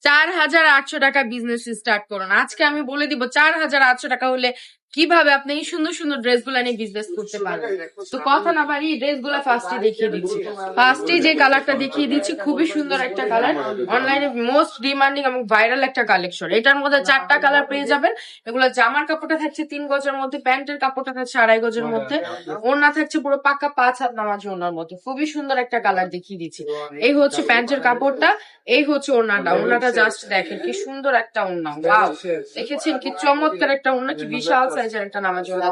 4,800 টাকা business start করুন। আজকে আমি বলে দিব 4,800 টাকা হলে কিভাবে আপনি এই সুন্দর সুন্দর ড্রেস গুলা নিয়ে বিজনেস করতে পারবেন। তো কথা না বাড়িয়ে ড্রেস গুলা ফার্স্টে দেখিয়ে দিচ্ছি। ফার্স্টে যে কালারটা দেখিয়ে দিচ্ছি খুবই সুন্দর একটা কালার, অনলাইনে মোস্ট ডিমান্ডিং এবং ভাইরাল একটা কালেকশন। এটার মধ্যে 4টা কালার পেয়ে যাবেন। এগুলো জামার কাপড়টা থাকছে 3 গজের মধ্যে, প্যান্টের কাপড়টা থাকছে 2.5 গজের মধ্যে, ওড়না থাকছে পুরো পাক্কা 5 হাত নামাজি ওড়নার মধ্যে। খুবই সুন্দর একটা কালার দেখিয়ে দিচ্ছি। এই হচ্ছে প্যান্টের কাপড়টা, এই হচ্ছে ওড়নাটা। ওড়নাটা জাস্ট দেখেন কি সুন্দর একটা ওড়না, ওয়াও! দেখেছেন কি চমৎকার একটা ওড়না, কি বিশাল সাইজের একটা নামাজ ওড়না।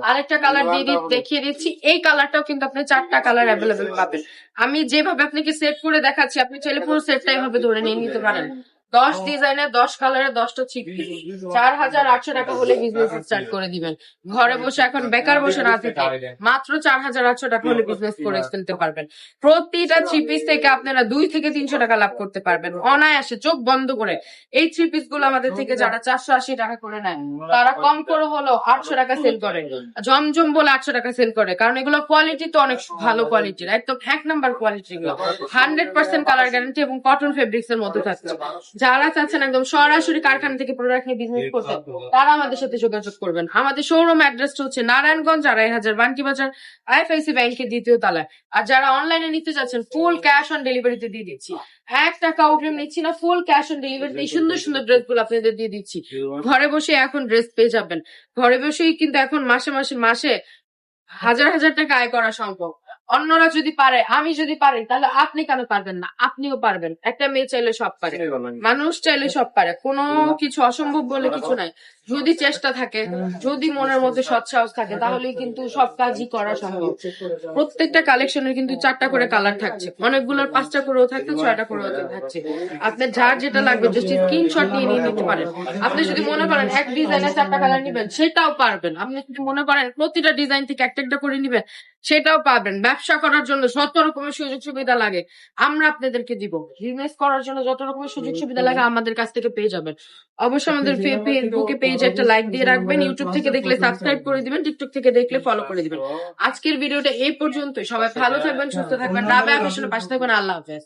আরেকটা কালার দেখিয়ে দিচ্ছি। এই কালারটাও কিন্তু আপনি 4টা কালার অ্যাভেলেবেল পাবেন। আমি যেভাবে আপনাকে সেট করে দেখাচ্ছি, আপনি চাইলে পুরো সেটটা এভাবে ধরে নিয়ে নিতে পারেন। 10 ডিজাইনের 10 কালারের 10টা চিক পিস, 4,800 টাকা হলে বিজনেস স্টার্ট করে দিবেন। ঘরে বসে এখন বেকার বসে না থেকে মাত্র 4,800 টাকা হলে বিজনেস করে ফেলতে পারবেন। প্রতিটা থ্রি পিস থেকে আপনারা 2 থেকে 300 টাকা লাভ করতে পারবেন অনায়াসে, চোখ বন্ধ করে। এই থ্রি পিস গুলো আমাদের থেকে যারা 480 টাকা করে নেয়, তারা কম করে হলো 800 টাকা সেল করে। জমজম বলে 800 টাকা সেল করে, কারণ এগুলো কোয়ালিটি তো অনেক ভালো কোয়ালিটির, একদম 1 নাম্বার কোয়ালিটি গুলো, 100% কালার গ্যারান্টি এবং কটন ফেব্রিক্স এর মধ্যে থাকছে। যারা চাচ্ছেন একদম সরাসরি কারখানা থেকে প্রোডাক্ট নিয়ে বিজনেস করতে, তারা আমাদের সাথে যোগাযোগ করবেন। আমাদের শোরুম অ্যাড্রেসটা হচ্ছে নারায়ণগঞ্জ 2.5 বান্টি বাজার, আইএফআইসি ব্যাংকের 2য় তলায়। আর যারা অনলাইনে নিতে চাচ্ছেন, ফুল ক্যাশ অন ডেলিভারিতে দিয়ে দিচ্ছি। 1 টাকা অগ্রিম নিচ্ছি না, ফুল ক্যাশ অন ডেলিভারিতে এই সুন্দর সুন্দর ড্রেস গুলো আপনাদের দিয়ে দিচ্ছি। ঘরে বসে এখন ড্রেস পেয়ে যাবেন। ঘরে বসেই কিন্তু এখন মাসে হাজার হাজার টাকা আয় করা সম্ভব। অন্যরা যদি পারে, আমি যদি পারি, তাহলে আপনি কেন পারবেন না? আপনিও পারবেন। একটা মেয়ে চাইলে সব পারে, মানুষ চাইলে সব পারে, কোনো কিছু অসম্ভব বলে কিছু নাই। যদি চেষ্টা থাকে, যদি মনের মধ্যে সৎ সাহস থাকে, তাহলেই কিন্তু সব কাজই করা সম্ভব। প্রত্যেকটা কালেকশনের কিন্তু 4টা করে কালার থাকছে, অনেকগুলোর 5টা করেও থাকছে, 6টা করেও থাকছে। আপনার যার যেটা লাগবে জাস্ট স্ক্রিনশট নিয়ে নিতে পারেন। আপনি যদি মনে করেন এক ডিজাইনে 4টা কালার নিবেন, সেটাও পারবেন। আপনি যদি মনে করেন প্রতিটা ডিজাইন থেকে একটা করে নিবেন, সেটাও পারবেন। ব্যবসা করার জন্য যত রকমের সুযোগ সুবিধা লাগে আমরা আপনাদেরকে দিব। বিজনেস করার জন্য যত রকমের সুযোগ সুবিধা লাগে আমাদের কাছ থেকে পেয়ে যাবেন। অবশ্যই আমাদের ফেসবুকে পেজে একটা লাইক দিয়ে রাখবেন, ইউটিউব থেকে দেখলে সাবস্ক্রাইব করে দিবেন, টিকটক থেকে দেখলে ফলো করে দিবেন। আজকের ভিডিওটা এই পর্যন্তই। সবাই ভালো থাকবেন, সুস্থ থাকবেন, রাবেয়া ফ্যাশনের পাশে থাকবেন। আল্লাহ হাফেজ।